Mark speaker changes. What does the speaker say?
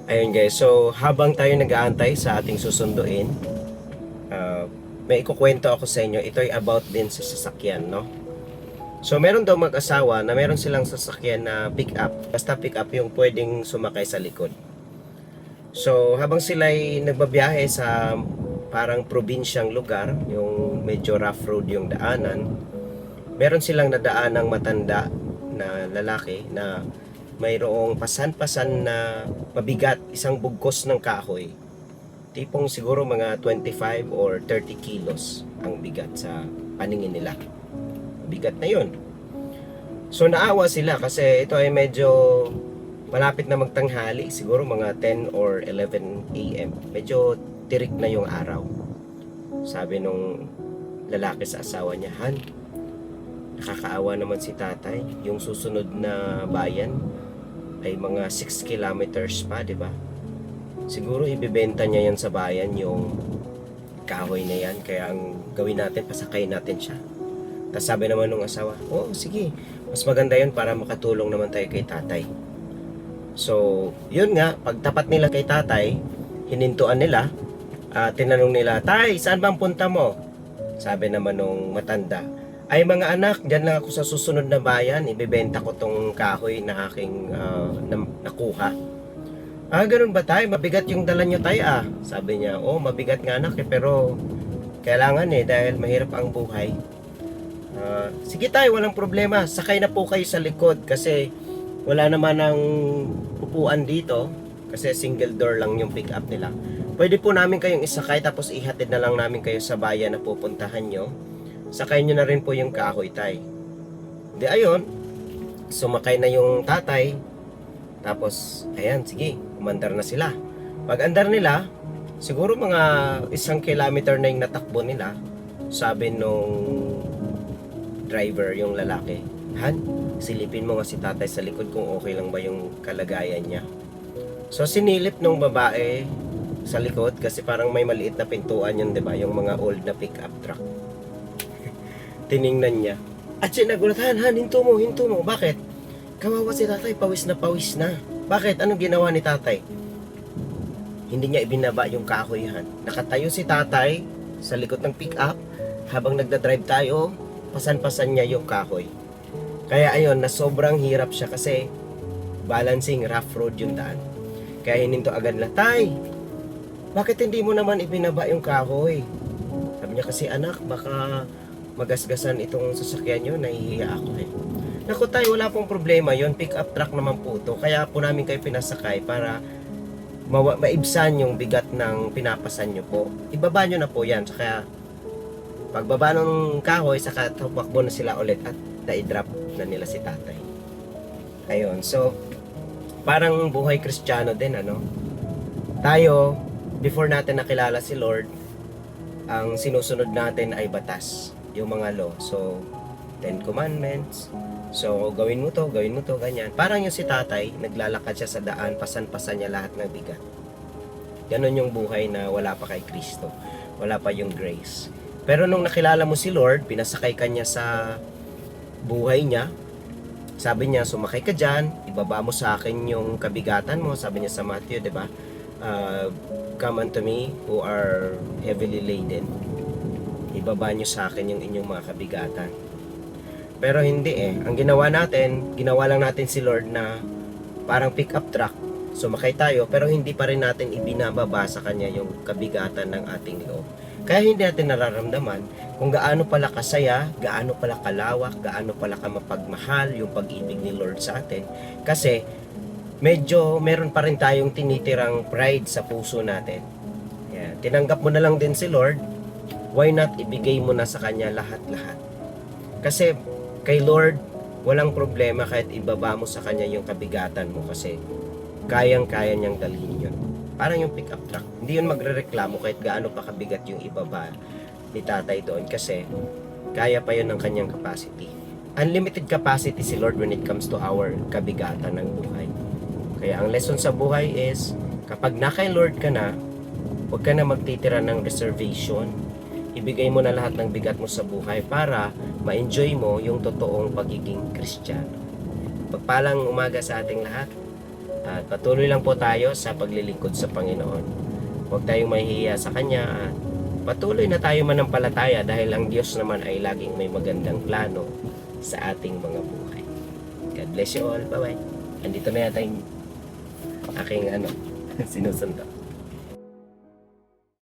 Speaker 1: Ayun guys, so habang tayo nag-aantay sa ating susunduin, uh, may ikukwento ako sa inyo. Ito ay about din sa sasakyan, no? So meron daw mag-asawa na meron silang sasakyan na pick-up. Basta pick-up yung pwedeng sumakay sa likod. So habang sila ay nagbabiyahe sa parang probinsyang lugar, yung medyo rough road yung daanan, meron silang nadaanang matanda na lalaki na mayroong pasan-pasan na mabigat, isang bugkos ng kahoy. Tipong siguro mga 25 or 30 kilos ang bigat sa paningin nila. Bigat na yun. So naawa sila kasi ito ay medyo malapit na magtanghali, siguro mga 10 or 11 a.m. Medyo tirik na yung araw. Sabi nung lalaki sa asawa niya, Han, nakakaawa naman si tatay. Yung susunod na bayan ay mga 6 kilometers pa, di ba? Siguro ibebenta niya yan sa bayan, yung kahoy na yan. Kaya ang gawin natin, pasakay natin siya. Tapos sabi naman ng asawa, oh sige, mas maganda yun para makatulong naman tayo kay tatay. So, yun nga, pagtapat nila kay tatay, hinintuan nila, tinanong nila, Tay, saan bang punta mo? Sabi naman nung matanda, ay mga anak, dyan lang ako sa susunod na bayan, ibebenta ko tong kahoy na aking nakuha. Ganun ba tay? Mabigat yung dala nyo tay ah. Sabi niya, oh mabigat nga anak pero kailangan dahil mahirap ang buhay. Sige tay, walang problema, sakay na po kayo sa likod kasi wala naman ang upuan dito kasi single door lang yung pick up nila. Pwede po namin kayong isakay tapos ihatid na lang namin kayo sa bayan na pupuntahan nyo. Sakay nyo na rin po yung kahoy tay. Di ayun, sumakay na yung tatay. Tapos ayan, sige, umandar na sila. Pag andar nila, siguro mga 1 kilometer na yung natakbo nila. Sabi nung driver, yung lalaki, Han, silipin mo nga si tatay sa likod kung okay lang ba yung kalagayan niya. So sinilip nung babae sa likod kasi parang may maliit na pintuan yun, 'di ba? Yung mga old na pick-up truck. Tiningnan niya. At siya nagulat, Han, hinto mo. Bakit? Kawawa si tatay, pawis na. Bakit? Anong ginawa ni tatay? Hindi niya ibinaba yung kahoy, Han. Nakatayo si tatay sa likod ng pick-up habang nagdadrive tayo, pasan-pasan niya yung kahoy. Kaya ayun, na sobrang hirap siya kasi balancing, rough road yung daan. Kaya hininto agad na, Tay, bakit hindi mo naman ibinaba yung kahoy? Sabi niya kasi, anak, baka magasgasan itong sasakyan nyo, nahihiya ako Naku tay, wala pong problema yon, pick up truck naman po to. Kaya po namin kayo pinasakay para maibsan yung bigat ng pinapasan nyo po. Ibaba nyo na po yan. Kaya pagbaba ng kahoy, saka tumakbo na sila ulit at na-drop na nila si tatay. Ayun, so parang buhay Kristiyano din, ano? Tayo, before natin nakilala si Lord, ang sinusunod natin ay batas, yung mga law. So, 10 commandments. So, gawin mo to, ganyan. Parang yung si tatay, naglalakad siya sa daan, pasan-pasan niya lahat ng bigat. Ganon yung buhay na wala pa kay Kristo. Wala pa yung grace. Pero nung nakilala mo si Lord, pinasakay ka niya sa buhay niya. Sabi niya, sumakay ka dyan, ibaba mo sa akin yung kabigatan mo. Sabi niya sa Matthew, di ba? Come unto me who are heavily laden. Ibaba niyo sa akin yung inyong mga kabigatan. Pero hindi Ang ginawa lang natin si Lord na parang pick-up truck. Sumakay tayo pero hindi pa rin natin ibinababa sa kanya yung kabigatan ng ating loob. Kaya hindi natin nararamdaman kung gaano pala kasaya, gaano pala kalawak, gaano pala kamapagmahal yung pag-ibig ni Lord sa atin. Kasi medyo meron pa rin tayong tinitirang pride sa puso natin. Yan. Tinanggap mo na lang din si Lord, why not ibigay mo na sa kanya lahat-lahat? Kasi kay Lord, walang problema kahit ibaba mo sa kanya yung kabigatan mo kasi kayang-kaya niyang dalhin yun. Parang yung pick-up truck. Hindi yun magrereklamo kahit gaano pa kabigat yung ibaba ni tatay doon kasi kaya pa yun ng kanyang capacity. Unlimited capacity si Lord when it comes to our kabigatan ng buhay. Kaya ang lesson sa buhay is kapag na kay Lord ka na, huwag ka na magtitira ng reservation. Ibigay mo na lahat ng bigat mo sa buhay para ma-enjoy mo yung totoong pagiging Kristiyano. Pagpalang umaga sa ating lahat. At patuloy lang po tayo sa paglilingkod sa Panginoon. Huwag tayong mahihiya sa Kanya at patuloy na tayo manampalataya dahil ang Diyos naman ay laging may magandang plano sa ating mga buhay. God bless you all. Bye-bye. Andito na yata yung aking sinusunod.